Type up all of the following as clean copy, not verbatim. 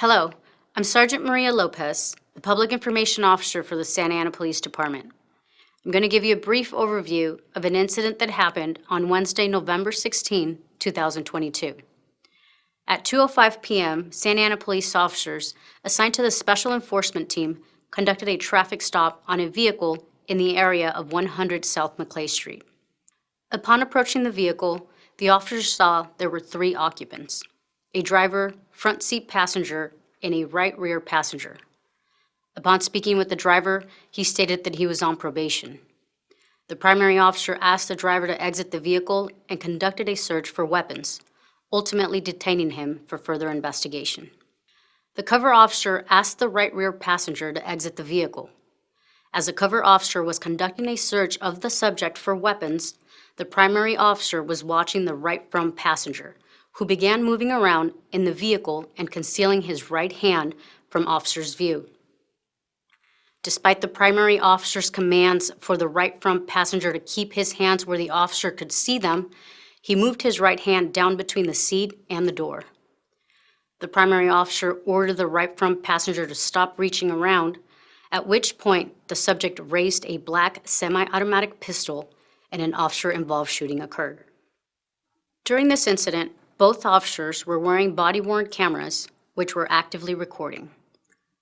Hello, I'm Sergeant Maria Lopez, the Public Information Officer for the Santa Ana Police Department. I'm going to give you a brief overview of an incident that happened on Wednesday, November 16, 2022. At 2:05 p.m., Santa Ana police officers assigned to the Special Enforcement Team conducted a traffic stop on a vehicle in the area of 100 South McClay Street. Upon approaching the vehicle, the officers saw there were 3 occupants: a driver, front seat passenger, and a right rear passenger. Upon speaking with the driver, he stated that he was on probation. The primary officer asked the driver to exit the vehicle and conducted a search for weapons, ultimately detaining him for further investigation. The cover officer asked the right rear passenger to exit the vehicle. As the cover officer was conducting a search of the subject for weapons, the primary officer was watching the right front passenger, who began moving around in the vehicle and concealing his right hand from officer's view. Despite the primary officer's commands for the right front passenger to keep his hands where the officer could see them, he moved his right hand down between the seat and the door. The primary officer ordered the right front passenger to stop reaching around, at which point the subject raised a black semi-automatic pistol and an officer-involved shooting occurred. During this incident, both officers were wearing body-worn cameras, which were actively recording.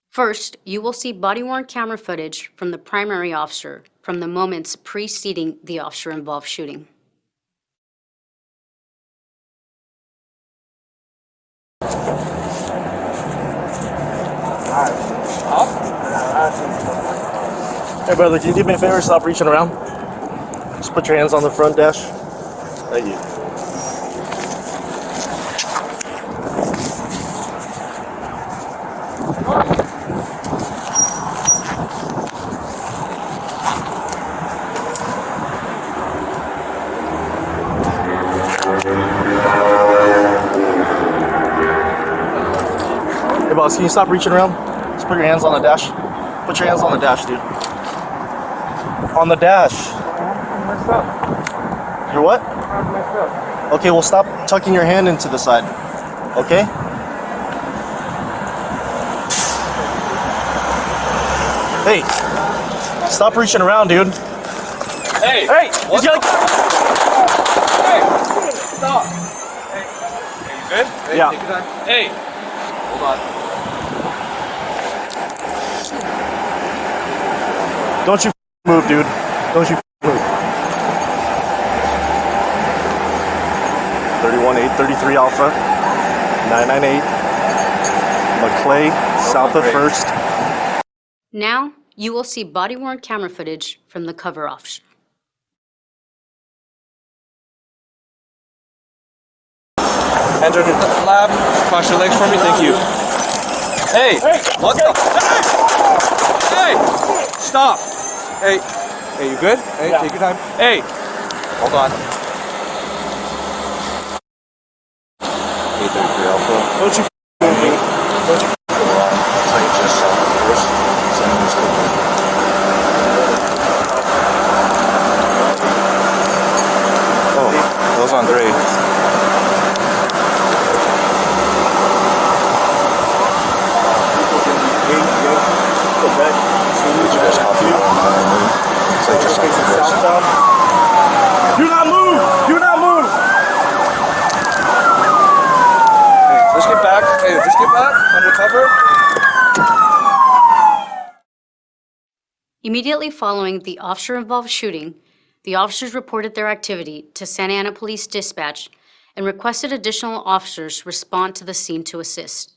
First, you will see body-worn camera footage from the primary officer from the moments preceding the officer-involved shooting. Hey brother, can you do me a favor? Stop reaching around. Just put your hands on the front dash. Thank you. Hey boss, can you stop reaching around? Just put your hands on the dash. Put your hands on the dash, dude. On the dash. Messed up. You're what? I'm messed up. Okay, well stop tucking your hand into the side. Okay? Hey, stop reaching around, dude. Hey! Hey! What? He's got Hey! Stop! Hey, you good? Hey, Yeah. Take your time. Hey! Hold on. Don't you move, dude. Don't you move. 31833 Alpha, 998, McClay, south of 1st. Now, you will see body-worn camera footage from the cover officer. Hands under the lab. Cross your legs for me. Thank you. Hey! What the? Hey! Hey! Stop! Hey! Hey, you good? Hey, Yeah. take your time. Hey! Hold on. 833 Alpha. Don't you move, dude. Don't you Just south of first. Oh, those on grade. Did you guys copy it? It's like just like southbound. Do not move! Do not move! Hey, just get back. Hey, just get back. Undercover. Immediately following the officer-involved shooting, the officers reported their activity to Santa Ana Police Dispatch and requested additional officers respond to the scene to assist.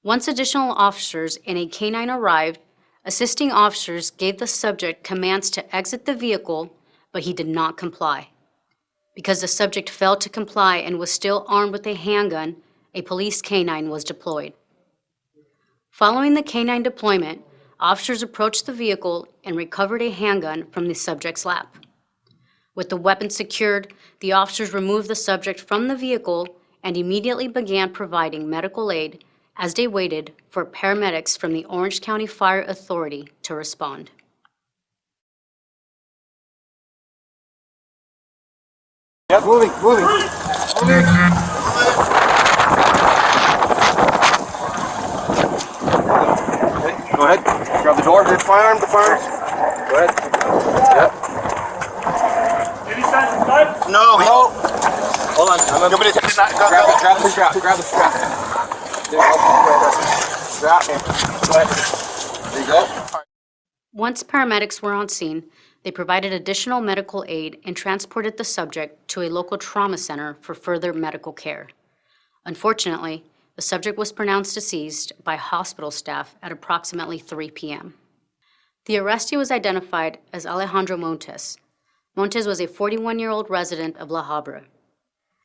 Once additional officers and a K-9 arrived, assisting officers gave the subject commands to exit the vehicle, but he did not comply. Because the subject failed to comply and was still armed with a handgun, a police K-9 was deployed. Following the K-9 deployment, officers approached the vehicle and recovered a handgun from the subject's lap. With the weapon secured, the officers removed the subject from the vehicle and immediately began providing medical aid as they waited for paramedics from the Orange County Fire Authority to respond. Yep, moving. the door. The firearm. Go ahead. Yep. Did he sign some gun? No. Hold on. I'm You want me to take the knife? grab the strap. Grab the strap. There you go. Strap him. Go ahead. There you go. Once paramedics were on scene, they provided additional medical aid and transported the subject to a local trauma center for further medical care. Unfortunately, the subject was pronounced deceased by hospital staff at approximately 3 p.m. The arrestee was identified as Alejandro Montes. Montes was a 41-year-old resident of La Habra.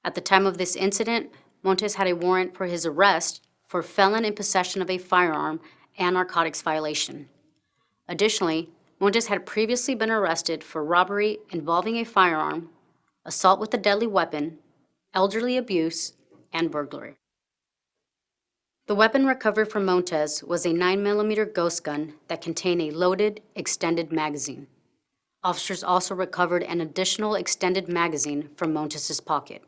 At the time of this incident, Montes had a warrant for his arrest for felon in possession of a firearm and narcotics violation. Additionally, Montes had previously been arrested for robbery involving a firearm, assault with a deadly weapon, elderly abuse, and burglary. The weapon recovered from Montes was a 9mm ghost gun that contained a loaded, extended magazine. Officers also recovered an additional extended magazine from Montes' pocket.